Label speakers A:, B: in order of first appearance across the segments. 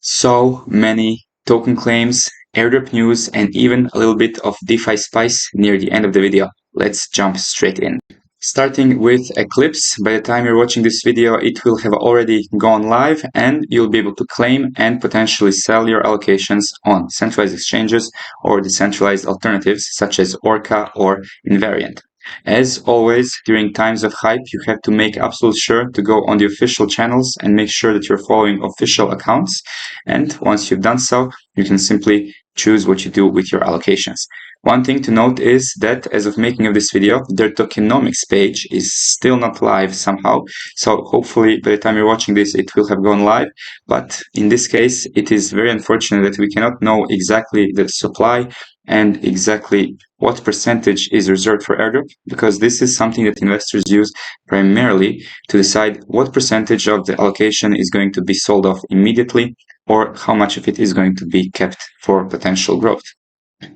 A: So many token claims, airdrop news, and even a little bit of DeFi spice near the end of the video. Let's jump straight in. Starting with Eclipse, by the time you're watching this video, it will have already gone live and you'll be able to claim and potentially sell your allocations on centralized exchanges or decentralized alternatives such as Orca or Invariant. As always, during times of hype, you have to make absolute sure to go on the official channels and make sure that you're following official accounts. And once you've done so, you can simply choose what you do with your allocations. One thing to note is that as of making of this video, their tokenomics page is still not live somehow. So hopefully by the time you're watching this, it will have gone live. But in this case, it is very unfortunate that we cannot know exactly the supply and exactly what percentage is reserved for airdrop, because this is something that investors use primarily to decide what percentage of the allocation is going to be sold off immediately or how much of it is going to be kept for potential growth.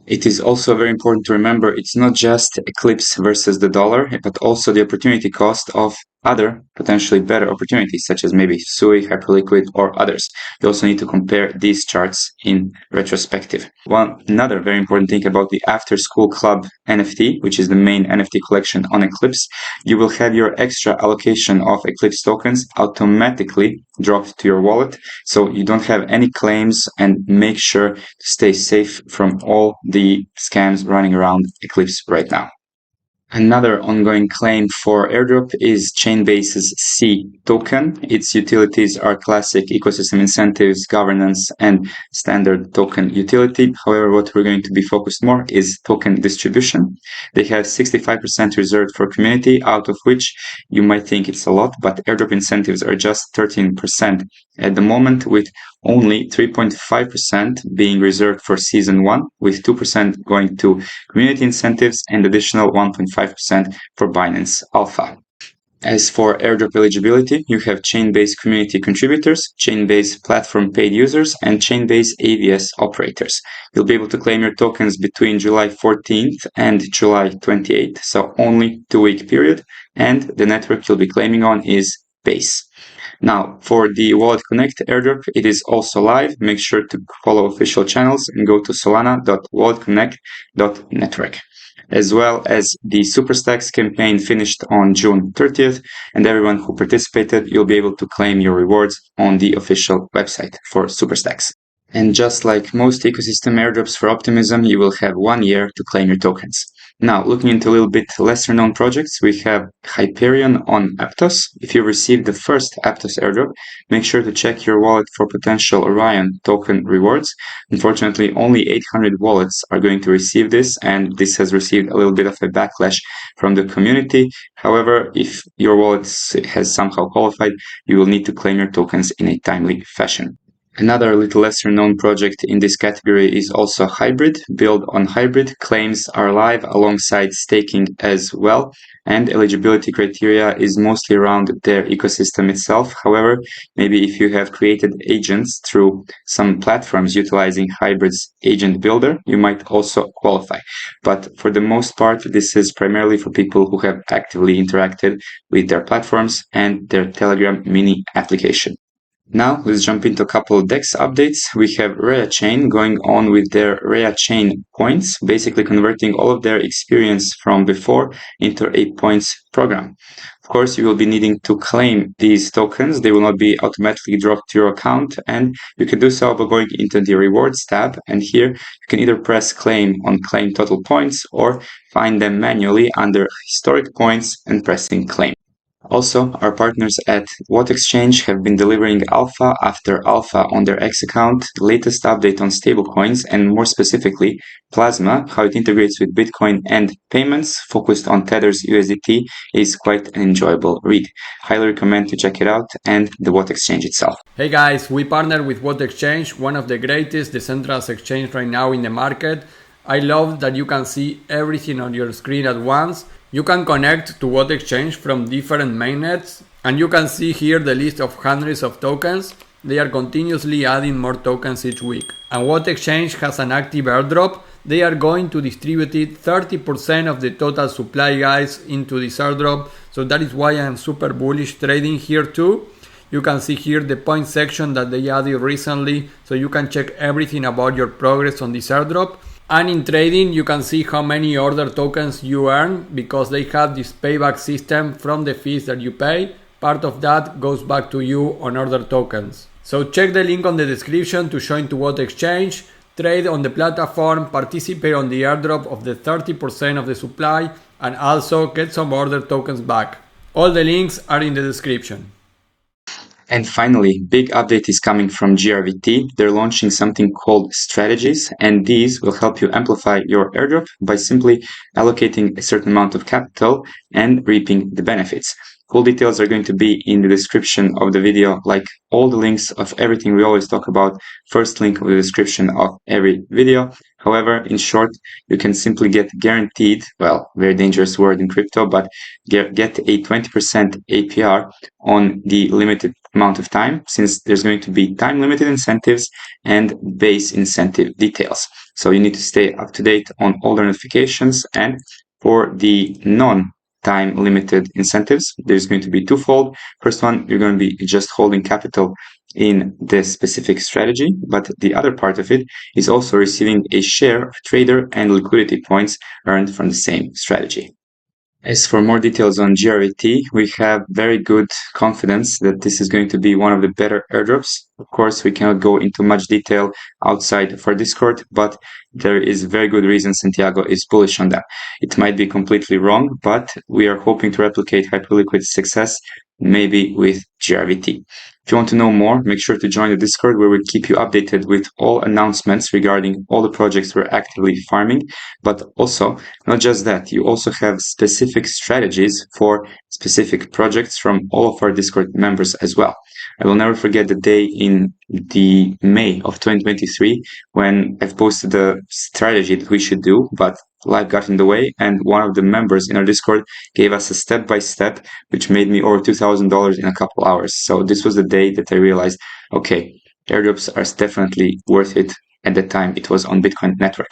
A: It is also very important to remember it's not just Eclipse versus the dollar, but also the opportunity cost of other potentially better opportunities, such as maybe Sui, Hyperliquid, or others. You also need to compare these charts in retrospective. Another very important thing about the After School Club NFT, which is the main NFT collection on Eclipse, you will have your extra allocation of Eclipse tokens automatically dropped to your wallet, so you don't have any claims, and make sure to stay safe from all the scams running around Eclipse right now. Another ongoing claim for airdrop is Chainbase's C token. Its utilities are classic ecosystem incentives, governance, and standard token utility. However, what we're going to be focused more is token distribution. They have 65% reserved for community, out of which you might think it's a lot, but airdrop incentives are just 13% at the moment, with only 3.5% being reserved for season 1, with 2% going to community incentives and additional 1.5% for Binance Alpha. As for airdrop eligibility, you have Chainbase community contributors, Chainbase platform paid users, and Chainbase AVS operators. You'll be able to claim your tokens between July 14th and July 28th, so only 2-week period, and the network you'll be claiming on is Base. Now, for the WalletConnect airdrop, it is also live. Make sure to follow official channels and go to solana.walletconnect.network. As well as the Superstacks campaign finished on June 30th, and everyone who participated, you'll be able to claim your rewards on the official website for Superstacks. And just like most ecosystem airdrops for Optimism, you will have 1 year to claim your tokens. Now, looking into a little bit lesser known projects, we have Hyperion on Aptos. If you received the first Aptos airdrop, make sure to check your wallet for potential Orion token rewards. Unfortunately, only 800 wallets are going to receive this, and this has received a little bit of a backlash from the community. However, if your wallet has somehow qualified, you will need to claim your tokens in a timely fashion. Another little lesser known project in this category is also Hybrid. Build on Hybrid claims are live alongside staking as well, and eligibility criteria is mostly around their ecosystem itself. However, maybe if you have created agents through some platforms utilizing Hybrid's agent builder, you might also qualify. But for the most part, this is primarily for people who have actively interacted with their platforms and their Telegram mini application. Now, let's jump into a couple of DEX updates. We have Reya Chain going on with their Reya Chain points, basically converting all of their experience from before into a points program. Of course, you will be needing to claim these tokens. They will not be automatically dropped to your account, and you can do so by going into the rewards tab. And here, you can either press claim on claim total points or find them manually under historic points and pressing claim. Also, our partners at What Exchange have been delivering alpha after alpha on their X account, the latest update on stablecoins, and more specifically, Plasma, how it integrates with Bitcoin and payments, focused on Tether's USDT, is quite an enjoyable read. Highly recommend to check it out, and the What Exchange itself.
B: Hey guys, we partner with What Exchange, one of the greatest decentralized exchange right now in the market. I love that you can see everything on your screen at once. You can connect to What Exchange from different mainnets, and you can see here the list of hundreds of tokens. They are continuously adding more tokens each week. And What Exchange has an active airdrop. They are going to distribute 30% of the total supply, guys, into this airdrop. So that is why I am super bullish trading here too. You can see here the point section that they added recently, so you can check everything about your progress on this airdrop. And in trading, you can see how many order tokens you earn because they have this payback system from the fees that you pay. Part of that goes back to you on order tokens. So check the link on the description to join to What Exchange, trade on the platform, participate on the airdrop of the 30% of the supply, and also get some order tokens back. All the links are in the description.
A: And finally, big update is coming from GRVT. They're launching something called strategies, and these will help you amplify your airdrop by simply allocating a certain amount of capital and reaping the benefits. Full details are going to be in the description of the video, like all the links of everything we always talk about. First link of the description of every video. However, in short, you can simply get guaranteed, well, very dangerous word in crypto, but get a 20% APR on the limited amount of time, since there's going to be time limited incentives and base incentive details. So you need to stay up to date on all the notifications. And for the non-time limited incentives, there's going to be twofold. First one, you're going to be just holding capital in this specific strategy, but the other part of it is also receiving a share of trader and liquidity points earned from the same strategy. As for more details on GRVT, we have very good confidence that this is going to be one of the better airdrops. Of course, we cannot go into much detail outside of our Discord, but there is very good reason Santiago is bullish on that. It might be completely wrong, but we are hoping to replicate Hyperliquid's success, maybe with GRVT. If you want to know more, make sure to join the Discord, where we keep you updated with all announcements regarding all the projects we're actively farming. But also, not just that, you also have specific strategies for specific projects from all of our Discord members as well. I will never forget the day in the May of 2023 when I've posted the strategy that we should do, but life got in the way, and one of the members in our Discord gave us a step-by-step, which made me over $2,000 in a couple hours. So this was the day that I realized, okay, airdrops are definitely worth it. At that time, it was on Bitcoin network.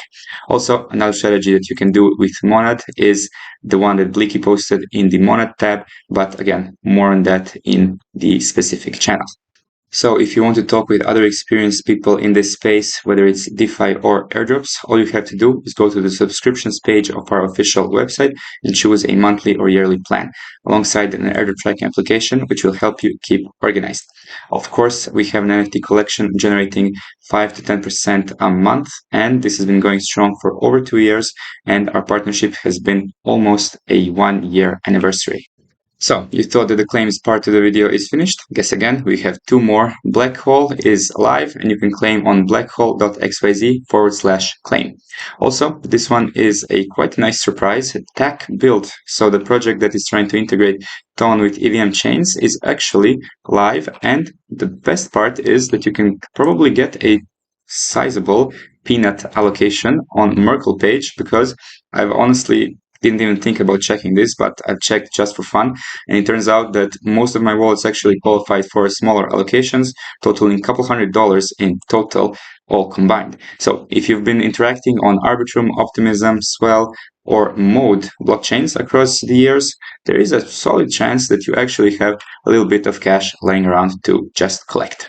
A: Also, another strategy that you can do with Monad is the one that Blicky posted in the Monad tab, but again, more on that in the specific channel. So if you want to talk with other experienced people in this space, whether it's DeFi or airdrops, all you have to do is go to the subscriptions page of our official website and choose a monthly or yearly plan, alongside an airdrop tracking application, which will help you keep organized. Of course, we have an NFT collection generating 5 to 10% a month, and this has been going strong for over 2 years, and our partnership has been almost a 1-year anniversary. So, you thought that the claims part of the video is finished? Guess again, we have 2 more. Black Hole is live, and you can claim on blackhole.xyz/claim. Also, this one is a quite nice surprise. TAC Build, so the project that is trying to integrate Tone with EVM chains, is actually live, and the best part is that you can probably get a sizable peanut allocation on Merkle page, because I've honestly didn't even think about checking this, but I've checked just for fun, and it turns out that most of my wallets actually qualified for smaller allocations, totaling a couple $100 in total, all combined. So if you've been interacting on Arbitrum, Optimism, Swell, or Mode blockchains across the years, there is a solid chance that you actually have a little bit of cash laying around to just collect.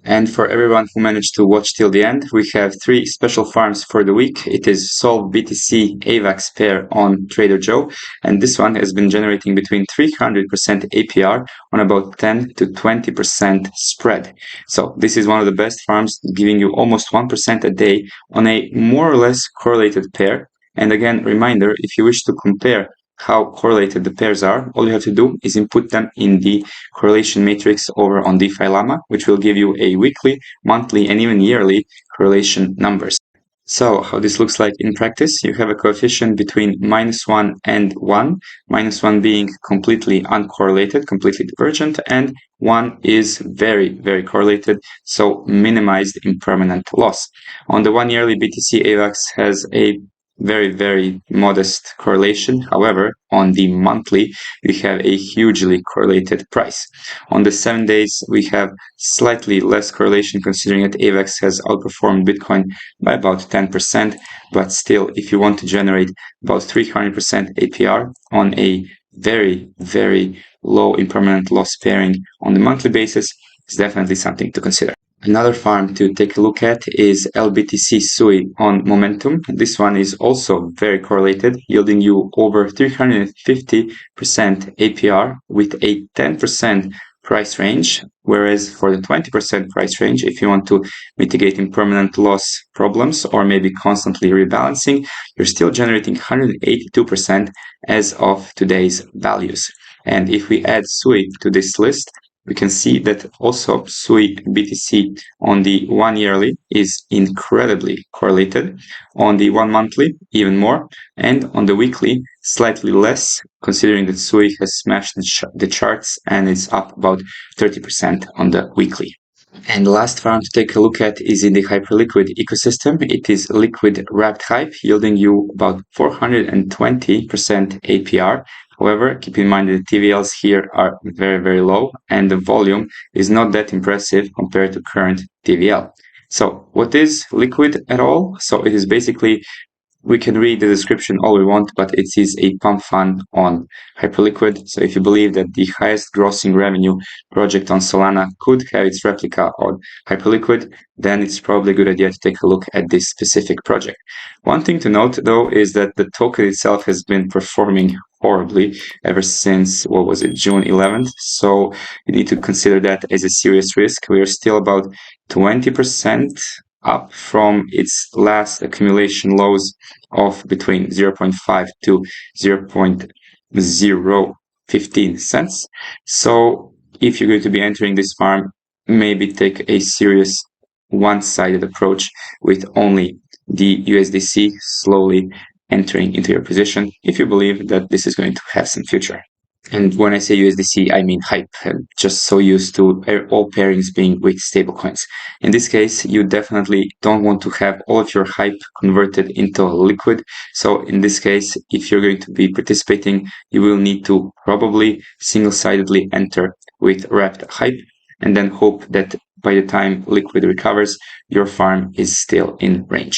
A: And for everyone who managed to watch till the end, we have 3 special farms for the week. It is Sol BTC AVAX pair on Trader Joe, and this one has been generating between 300% APR on about 10 to 20% spread. So this is one of the best farms, giving you almost 1% a day on a more or less correlated pair. And again, reminder, if you wish to compare how correlated the pairs are, all you have to do is input them in the correlation matrix over on DeFi Llama, which will give you a weekly, monthly, and even yearly correlation numbers. So how this looks like in practice, you have a coefficient between -1 and 1, -1 being completely uncorrelated, completely divergent, and 1 is very, very correlated, so minimized impermanent loss. On the 1 yearly, BTC AVAX has a very, very modest correlation. However, on the monthly, we have a hugely correlated price. On the 7 days, we have slightly less correlation, considering that AVAX has outperformed Bitcoin by about 10%. But still, if you want to generate about 300% APR on a very, very low impermanent loss pairing on the monthly basis is definitely something to consider. Another farm to take a look at is LBTC SUI on Momentum. This one is also very correlated, yielding you over 350% APR with a 10% price range, whereas for the 20% price range, if you want to mitigate impermanent loss problems or maybe constantly rebalancing, you're still generating 182% as of today's values. And if we add SUI to this list, we can see that also SUI BTC on the 1 yearly is incredibly correlated, on the 1 monthly even more, and on the weekly slightly less, considering that SUI has smashed the charts and is up about 30% on the weekly. And the last farm to take a look at is in the Hyperliquid ecosystem. It is liquid wrapped hype, yielding you about 420% APR. However, keep in mind that the TVLs here are very, very low, and the volume is not that impressive compared to current TVL. So what is liquid at all? So it is basically, we can read the description all we want, but it is a pump fund on Hyperliquid. So if you believe that the highest grossing revenue project on Solana could have its replica on Hyperliquid, then it's probably a good idea to take a look at this specific project. One thing to note, though, is that the token itself has been performing horribly ever since, what was it, June 11th. So you need to consider that as a serious risk. We are still about 20% up from its last accumulation lows of between 0.5 to 0.015 cents. So if you're going to be entering this farm, maybe take a serious one-sided approach with only the USDC slowly entering into your position if you believe that this is going to have some future. And when I say USDC, I mean hype. I'm just so used to all pairings being with stablecoins. In this case, you definitely don't want to have all of your hype converted into liquid. So in this case, if you're going to be participating, you will need to probably single-sidedly enter with wrapped hype and then hope that by the time liquid recovers, your farm is still in range.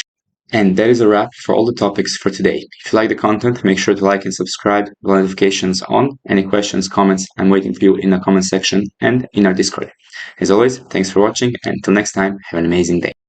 A: And that is a wrap for all the topics for today. If you like the content, make sure to like and subscribe with notifications on. Any questions, comments, I'm waiting for you in the comment section and in our Discord. As always, thanks for watching, and until next time, have an amazing day.